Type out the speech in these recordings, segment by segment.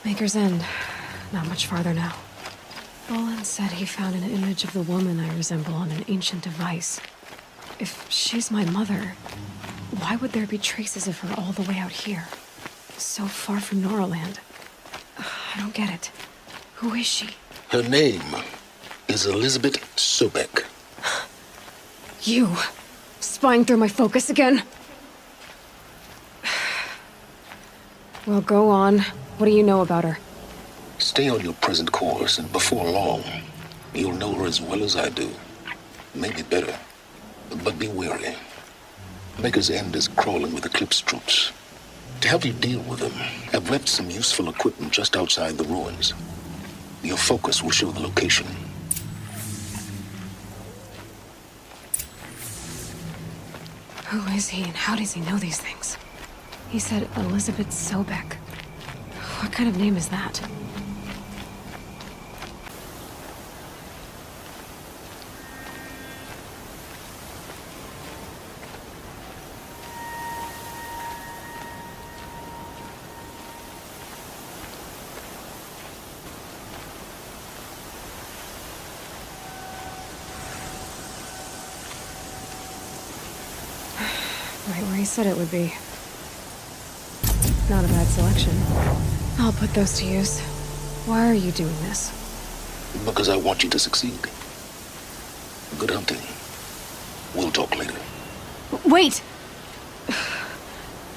Maker's End. Not much farther now. Roland said he found an image of the woman I resemble on an ancient device. If she's my mother, why would there be traces of her all the way out here? So far from Noraland. I don't get it. Who is she? Her name is Elisabet Sobeck. You! Spying through my focus again? Well, go on. What do you know about her? Stay on your present course, and before long, you'll know her as well as I do. Maybe better. But be wary. Maker's End is crawling with Eclipse troops. To help you deal with them, I've left some useful equipment just outside the ruins. Your focus will show the location. Who is he and how does he know these things? He said Elisabet Sobeck. What kind of name is that? Right where he said it would be. Not a bad selection. I'll put those to use. Why are you doing this? Because I want you to succeed. Good hunting. We'll talk later. Wait!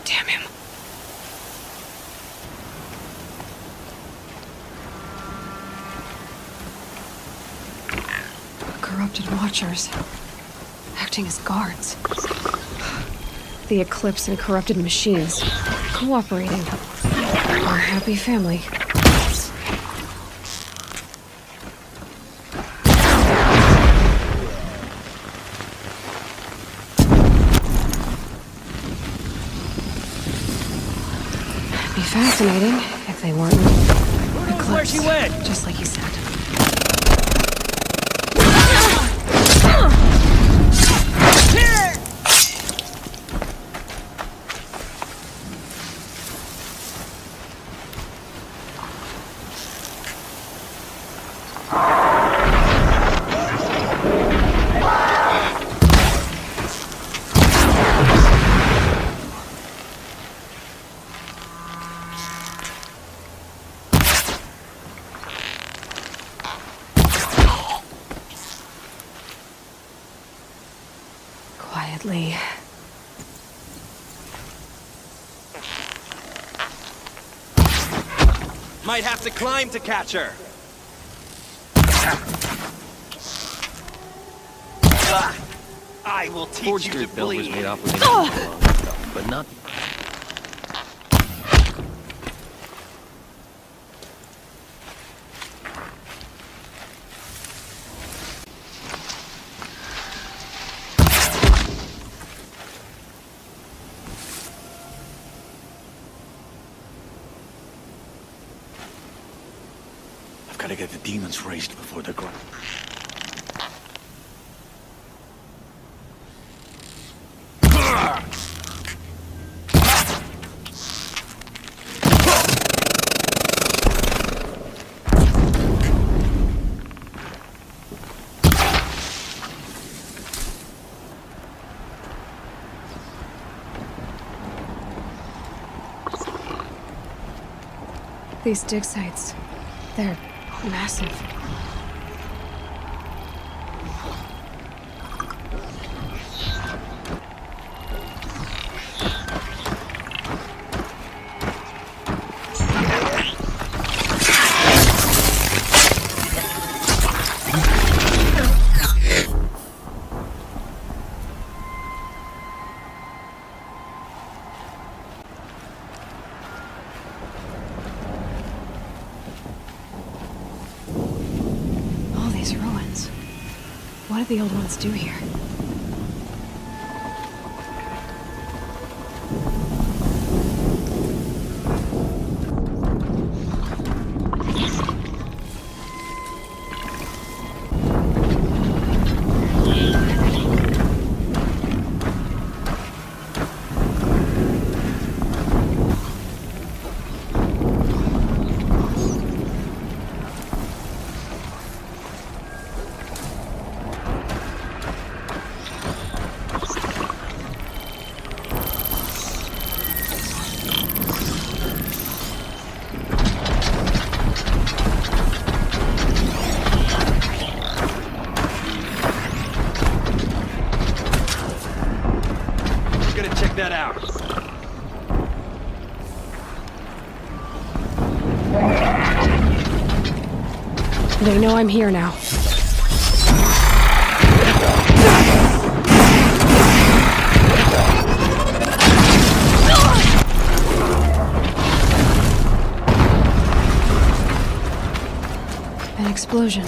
Damn him. Corrupted watchers. Acting as guards. The Eclipse and corrupted machines. Cooperating. Our happy family. Be fascinating if they weren't Eclipse. Where she went? Just like you said. Quietly. Might have to climb to catch her. I will teach Forged you to dirt belt was bleed. made off with stuff, but not. I've got to get the demons raised before they're gone. These dig sites, they're massive. Ruins. What did the old ones do here? They know I'm here now. An explosion.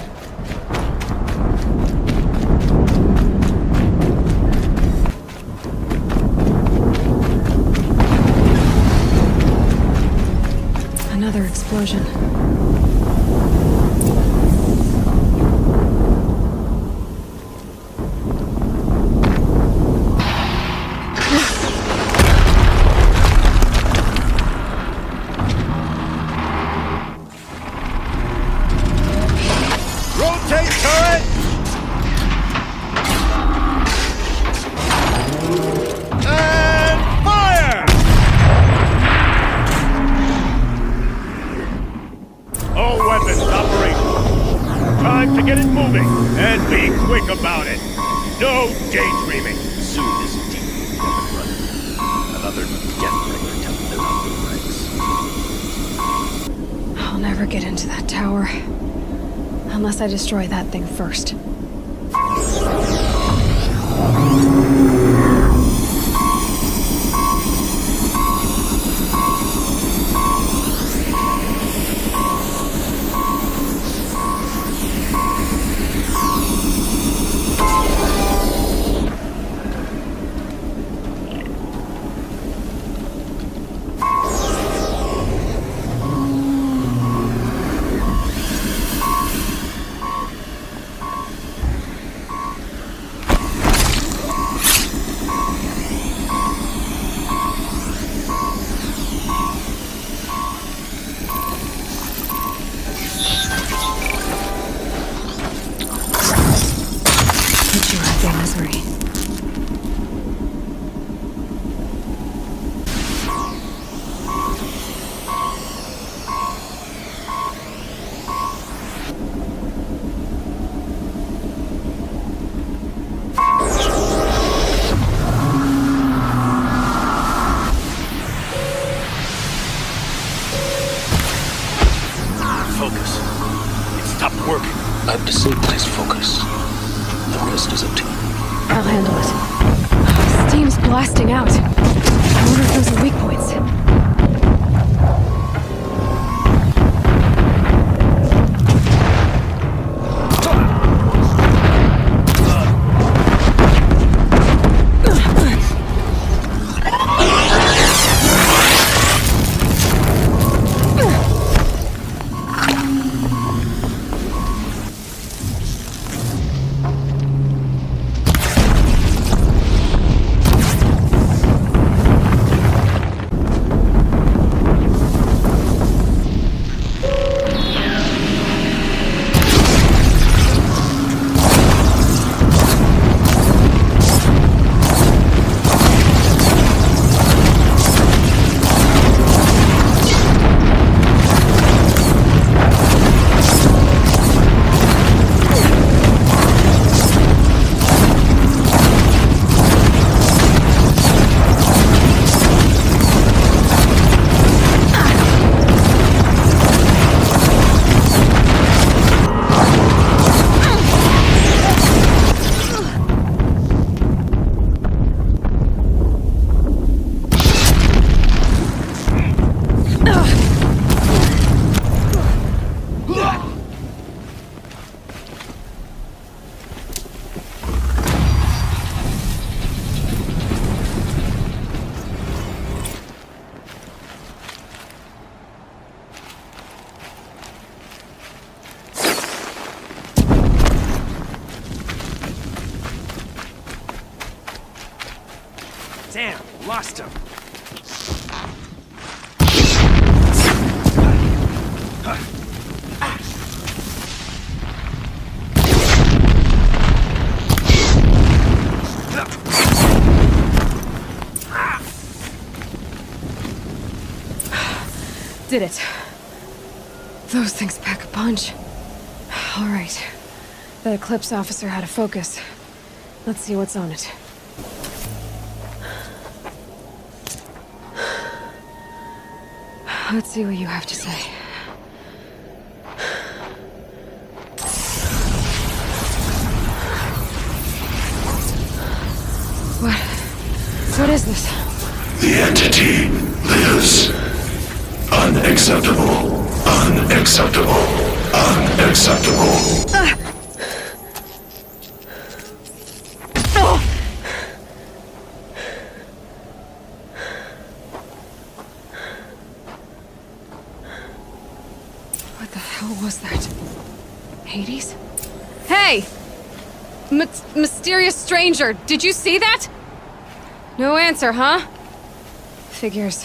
Another explosion. Rotate turret! And fire! All weapons operational. Time to get it moving, and be quick about it. No daydreaming. Soon is deep weapon running. Another deathbringer to fill out the ranks. I'll never get into that tower. Unless I destroy that thing first. Misery. Focus. It stopped working. I've disabled his focus. The rest is up to you. I'll handle it. Steam's blasting out. I wonder if those are weak points. Damn, lost him. Did it. Those things pack a punch. All right. That Eclipse officer had a focus. Let's see what's on it. Let's see what you have to say. What is this? The entity lives. Unacceptable. Unacceptable. Unacceptable. What the hell was that? Hades? Hey! Mysterious stranger, did you see that? No answer, huh? Figures.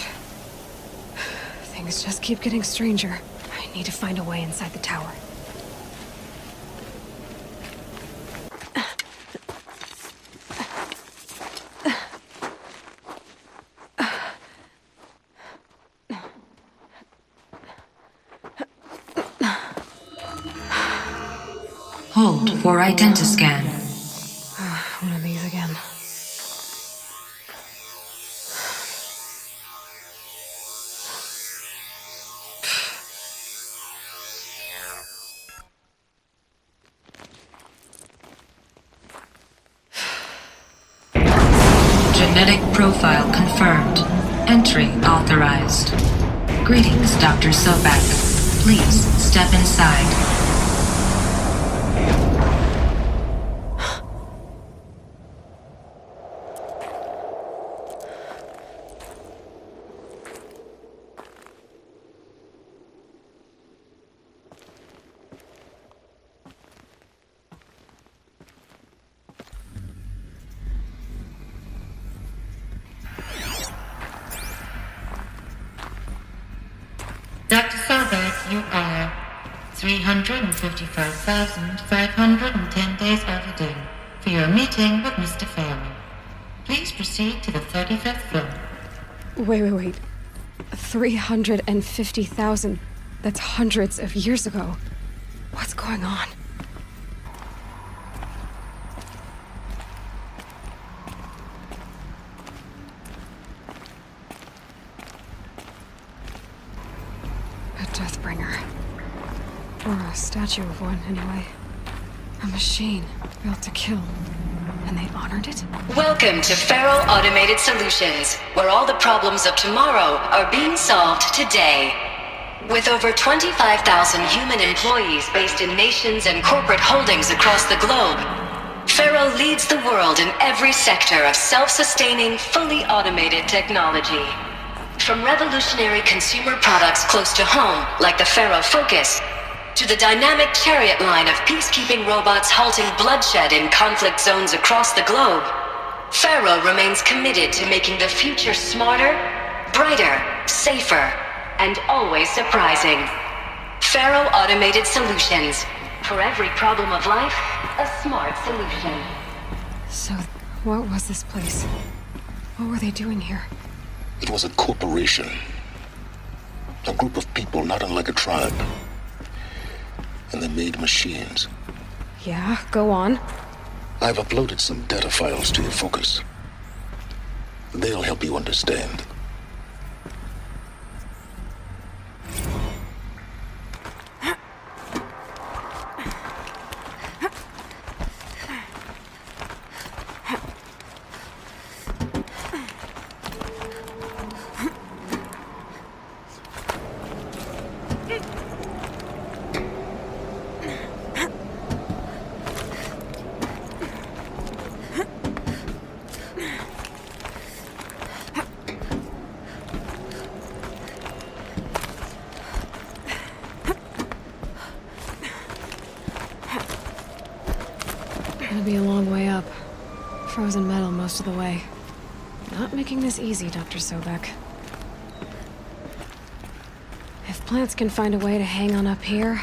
Things just keep getting stranger. I need to find a way inside the tower. Hold for identiscan. One of these again. Genetic profile confirmed. Entry authorized. Greetings, Dr. Sobeck. Please step inside. Dr. Sobeck, you are 355,510 days overdue for your meeting with Mr. Farrell. Please proceed to the 35th floor. Wait. 350,000. That's hundreds of years ago. What's going on? A Deathbringer. Or a statue of one, anyway. A machine built to kill. And they honored it? Welcome to Feral Automated Solutions, where all the problems of tomorrow are being solved today. With over 25,000 human employees based in nations and corporate holdings across the globe, Feral leads the world in every sector of self-sustaining, fully automated technology. From revolutionary consumer products close to home, like the Pharaoh Focus, to the dynamic chariot line of peacekeeping robots halting bloodshed in conflict zones across the globe, Pharaoh remains committed to making the future smarter, brighter, safer, and always surprising. Pharaoh Automated Solutions. For every problem of life, a smart solution. So, what was this place? What were they doing here? It was a corporation. A group of people not unlike a tribe. And they made machines. Yeah, go on. I've uploaded some data files to your Focus. They'll help you understand. Gonna be a long way up. Frozen metal most of the way. Not making this easy, Dr. Sobeck. If plants can find a way to hang on up here,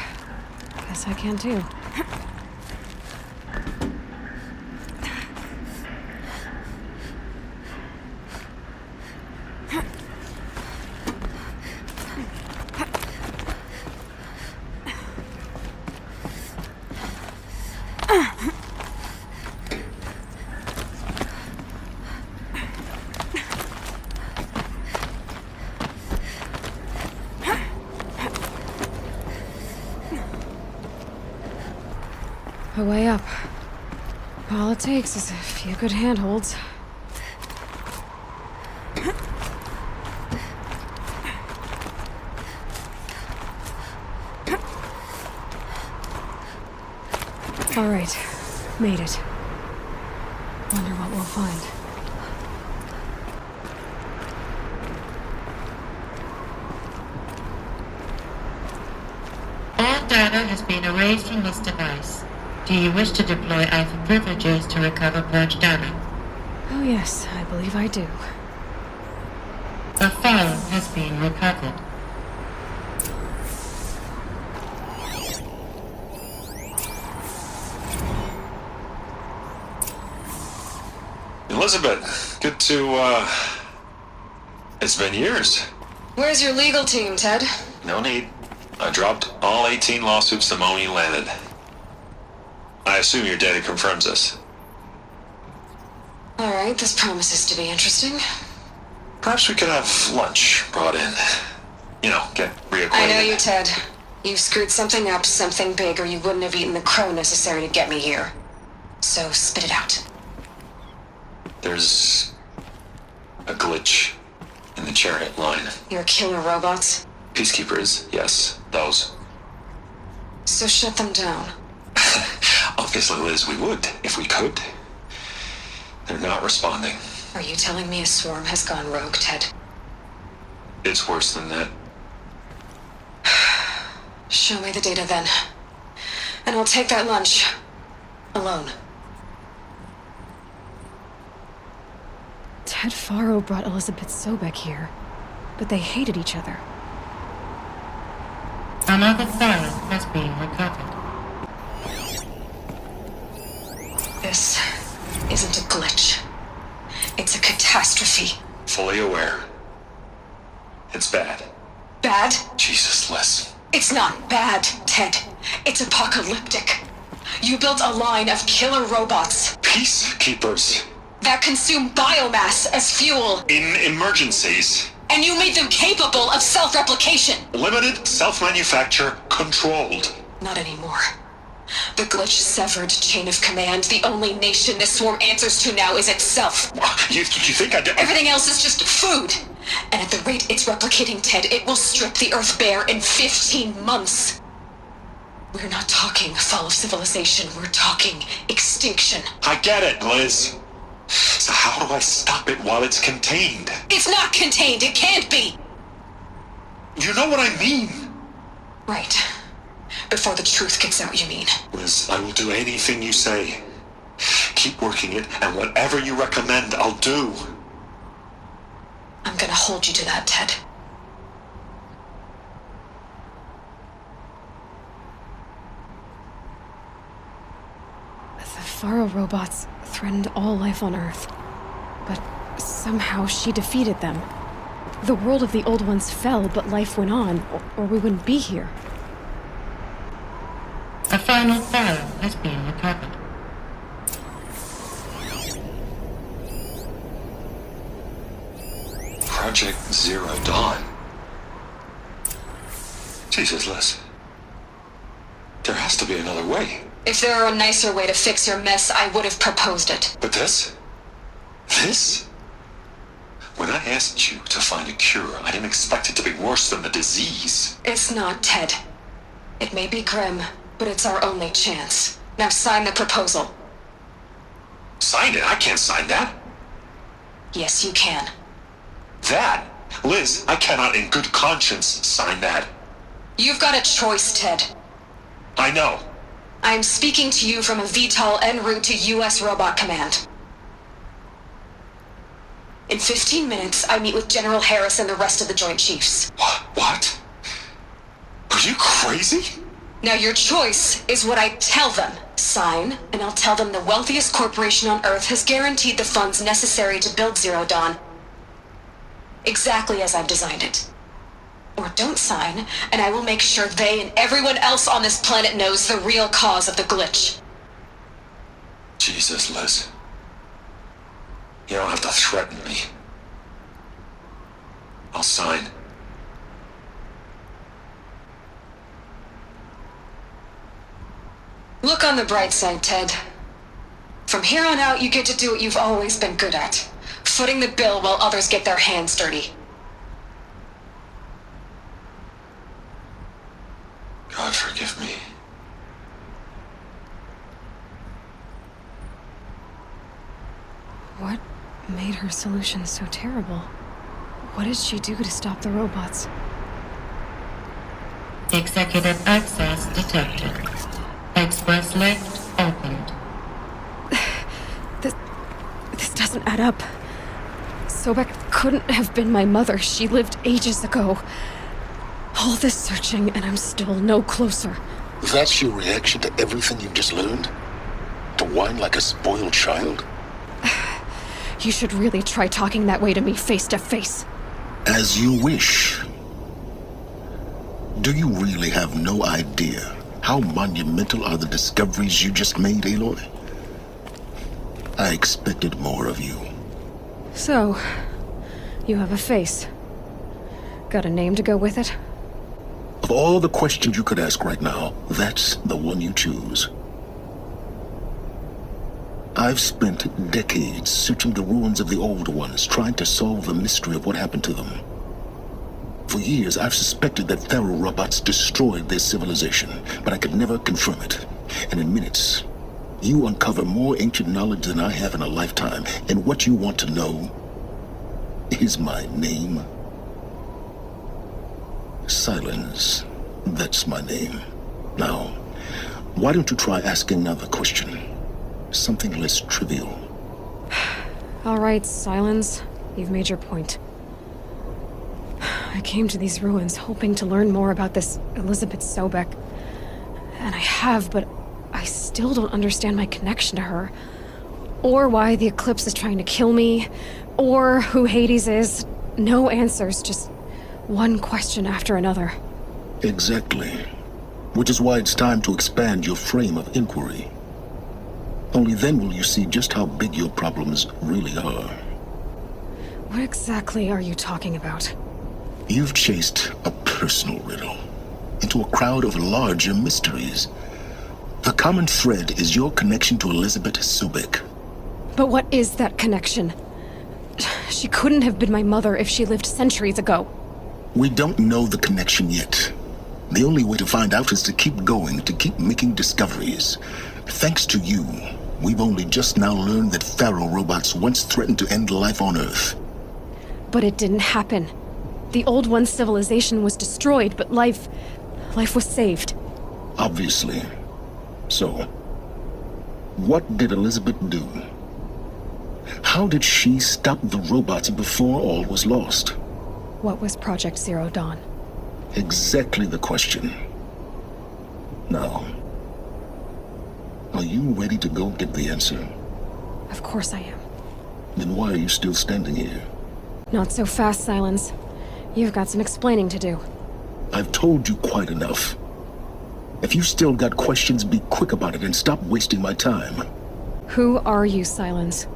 guess I can too. A way up. All it takes is a few good handholds. All right, made it. Wonder what we'll find. All data has been erased from this device. Do you wish to deploy Alpha privileges to recover purged data? Oh yes, I believe I do. A file has been recovered. Elisabet, good to, it's been years. Where's your legal team, Ted? No need. I dropped all 18 lawsuits the moment you landed. I assume your data confirms this. All right, this promises to be interesting. Perhaps we could have lunch brought in. You know, get reacquainted. I know you, Ted. You've screwed something up, something big, or you wouldn't have eaten the crow necessary to get me here. So spit it out. There's a glitch in the chariot line. Your killer robots? Peacekeepers, yes, those. So shut them down. Obviously, Liz, we would, if we could. They're not responding. Are you telling me a swarm has gone rogue, Ted? It's worse than that. Show me the data then. And I'll take that lunch. Alone. Ted Faro brought Elisabet Sobeck here, but they hated each other. Another file has been recovered. This isn't a glitch. It's a catastrophe. Fully aware. It's bad. Bad? Jesus, Liz. It's not bad, Ted. It's apocalyptic. You built a line of killer robots Peacekeepers. that consume biomass as fuel, In emergencies. and you made them capable of self-replication. Limited, self-manufacture, controlled. Not anymore. The glitch severed chain of command. The only nation this swarm answers to now is itself. You think I did? Everything else is just food. And at the rate it's replicating, Ted, it will strip the Earth bare in 15 months. We're not talking fall of civilization. We're talking extinction. I get it, Liz. So how do I stop it while it's contained? It's not contained. It can't be. You know what I mean. Right. Before the truth gets out, you mean? Liz, I will do anything you say. Keep working it, and whatever you recommend, I'll do. I'm gonna hold you to that, Ted. The Faro robots threatened all life on Earth, but somehow she defeated them. The world of the old ones fell, but life went on, or we wouldn't be here. A final file has been recovered. Project Zero Dawn. Jesus, Liz. There has to be another way. If there were a nicer way to fix your mess, I would have proposed it. But this? This? When I asked you to find a cure, I didn't expect it to be worse than the disease. It's not, Ted. It may be grim, but it's our only chance. Now sign the proposal. Sign it? I can't sign that. Yes, you can. That? Liz, I cannot in good conscience sign that. You've got a choice, Ted. I know. I'm speaking to you from a VTOL en route to U.S. Robot Command. In 15 minutes, I meet with General Harris and the rest of the Joint Chiefs. What? Are you crazy? Now your choice is what I tell them. Sign, and I'll tell them the wealthiest corporation on Earth has guaranteed the funds necessary to build Zero Dawn. Exactly as I've designed it. Or don't sign, and I will make sure they and everyone else on this planet knows the real cause of the glitch. Jesus, Liz. You don't have to threaten me. I'll sign. Look on the bright side, Ted. From here on out, you get to do what you've always been good at. Footing the bill while others get their hands dirty. God forgive me. What made her solution so terrible? What did she do to stop the robots? Executive access detected. Express lift opened. This doesn't add up. Sobeck couldn't have been my mother. She lived ages ago. All this searching, and I'm still no closer. That's your reaction to everything you've just learned? To whine like a spoiled child? You should really try talking that way to me face to face. As you wish. Do you really have no idea how monumental are the discoveries you just made, Aloy? I expected more of you. So, you have a face. Got a name to go with it? Of all the questions you could ask right now, that's the one you choose. I've spent decades searching the ruins of the old ones, trying to solve the mystery of what happened to them. For years, I've suspected that Pharaoh robots destroyed their civilization, but I could never confirm it. And in minutes, you uncover more ancient knowledge than I have in a lifetime, and what you want to know is my name. Silence. That's my name. Now, why don't you try asking another question? Something less trivial. All right, Silence. You've made your point. I came to these ruins hoping to learn more about this Elisabet Sobeck. And I have, but I still don't understand my connection to her. Or why the Eclipse is trying to kill me. Or who Hades is. No answers, just one question after another. Exactly. Which is why it's time to expand your frame of inquiry. Only then will you see just how big your problems really are. What exactly are you talking about? You've chased a personal riddle into a crowd of larger mysteries. The common thread is your connection to Elisabet Sobeck. But what is that connection? She couldn't have been my mother if she lived centuries ago. We don't know the connection yet. The only way to find out is to keep going, to keep making discoveries. Thanks to you, we've only just now learned that Pharaoh robots once threatened to end life on Earth. But it didn't happen. The Old One's civilization was destroyed, but life was saved. Obviously. So, what did Elisabet do? How did she stop the robots before all was lost? What was Project Zero Dawn? Exactly the question. Now, are you ready to go get the answer? Of course I am. Then why are you still standing here? Not so fast, Silence. You've got some explaining to do. I've told you quite enough. If you still got questions, be quick about it and stop wasting my time. Who are you, Silence?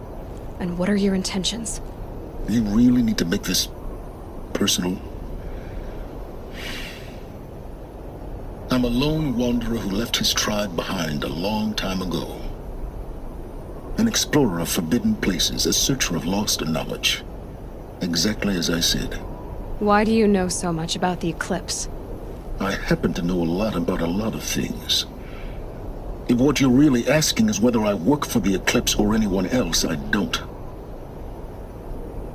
And what are your intentions? You really need to make this personal? I'm a lone wanderer who left his tribe behind a long time ago. An explorer of forbidden places, a searcher of lost knowledge. Exactly as I said. Why do you know so much about the Eclipse? I happen to know a lot about a lot of things. If what you're really asking is whether I work for the Eclipse or anyone else, I don't.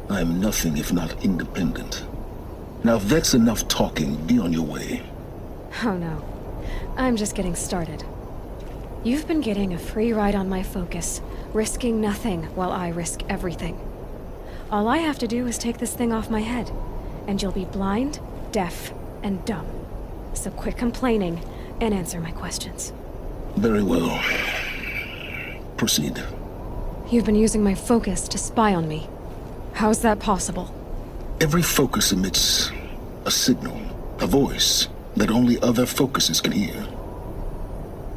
I am nothing if not independent. Now, if that's enough talking, be on your way. Oh no. I'm just getting started. You've been getting a free ride on my focus, risking nothing while I risk everything. All I have to do is take this thing off my head, and you'll be blind, deaf, and dumb. So quit complaining and answer my questions. Very well. Proceed. You've been using my focus to spy on me. How's that possible? Every focus emits a signal, a voice that only other focuses can hear.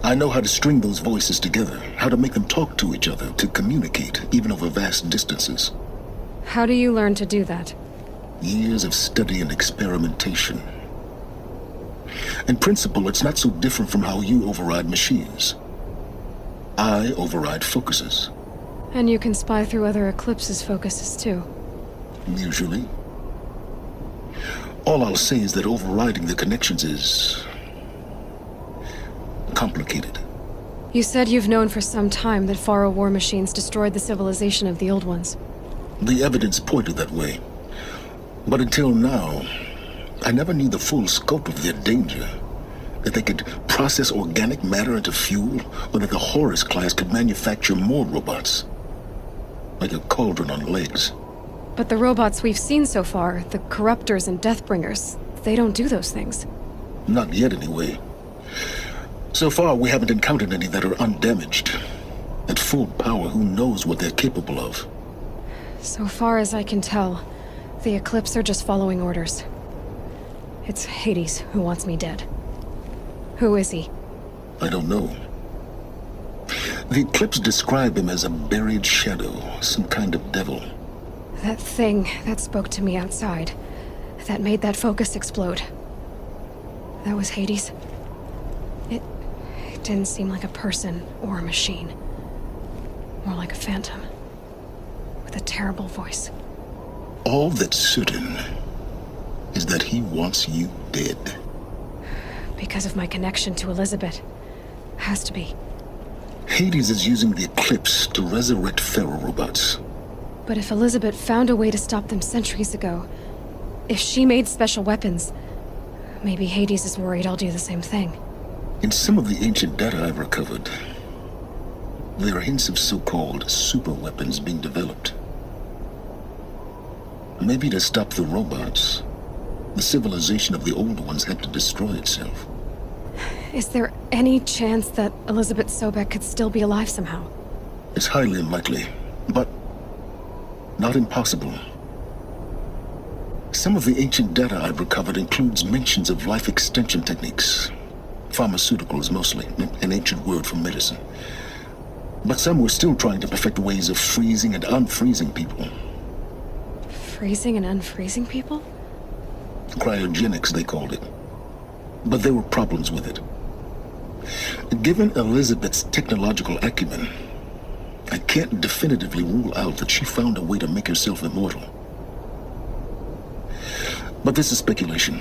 I know how to string those voices together, how to make them talk to each other, to communicate, even over vast distances. How do you learn to do that? Years of study and experimentation. In principle, it's not so different from how you override machines. I override focuses. And you can spy through other Eclipse's focuses too. Usually. All I'll say is that overriding the connections is complicated. You said you've known for some time that Faro war machines destroyed the civilization of the old ones. The evidence pointed that way. But until now, I never knew the full scope of their danger. That they could process organic matter into fuel, or that the Horus class could manufacture more robots. Like a cauldron on legs. But the robots we've seen so far, the Corruptors and Deathbringers, they don't do those things. Not yet, anyway. So far, we haven't encountered any that are undamaged. At full power, who knows what they're capable of? So far as I can tell, the Eclipse are just following orders. It's Hades who wants me dead. Who is he? I don't know. The Eclipse describe him as a buried shadow, some kind of devil. That thing that spoke to me outside, that made that focus explode. That was Hades? It didn't seem like a person or a machine. More like a phantom. With a terrible voice. All that's certain is that he wants you dead. Because of my connection to Elisabet. Has to be. Hades is using the Eclipse to resurrect Pharaoh robots. But if Elisabet found a way to stop them centuries ago, if she made special weapons, maybe Hades is worried I'll do the same thing. In some of the ancient data I've recovered, there are hints of so-called super weapons being developed. Maybe to stop the robots, the civilization of the old ones had to destroy itself. Is there any chance that Elisabet Sobeck could still be alive somehow? It's highly unlikely, but not impossible. Some of the ancient data I've recovered includes mentions of life extension techniques. Pharmaceuticals mostly, an ancient word for medicine. But some were still trying to perfect ways of freezing and unfreezing people. Freezing and unfreezing people? Cryogenics, they called it. But there were problems with it. Given Elisabet's technological acumen, I can't definitively rule out that she found a way to make herself immortal. But this is speculation.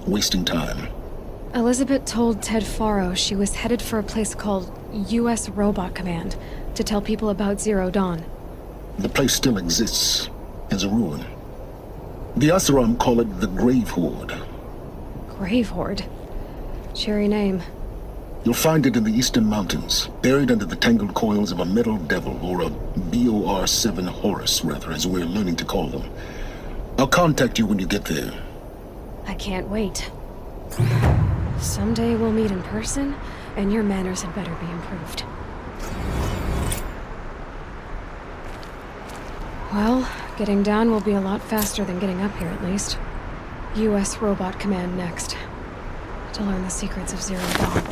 Wasting time. Elisabet told Ted Faro she was headed for a place called U.S. Robot Command to tell people about Zero Dawn. The place still exists, as a ruin. The Asaram call it the Grave Horde. Grave Horde? Cheery name. You'll find it in the Eastern Mountains, buried under the tangled coils of a metal devil, or a BOR-7 Horus, rather, as we're learning to call them. I'll contact you when you get there. I can't wait. Someday we'll meet in person, and your manners had better be improved. Well, getting down will be a lot faster than getting up here, at least. U.S. Robot Command next. To learn the secrets of Zero Dawn.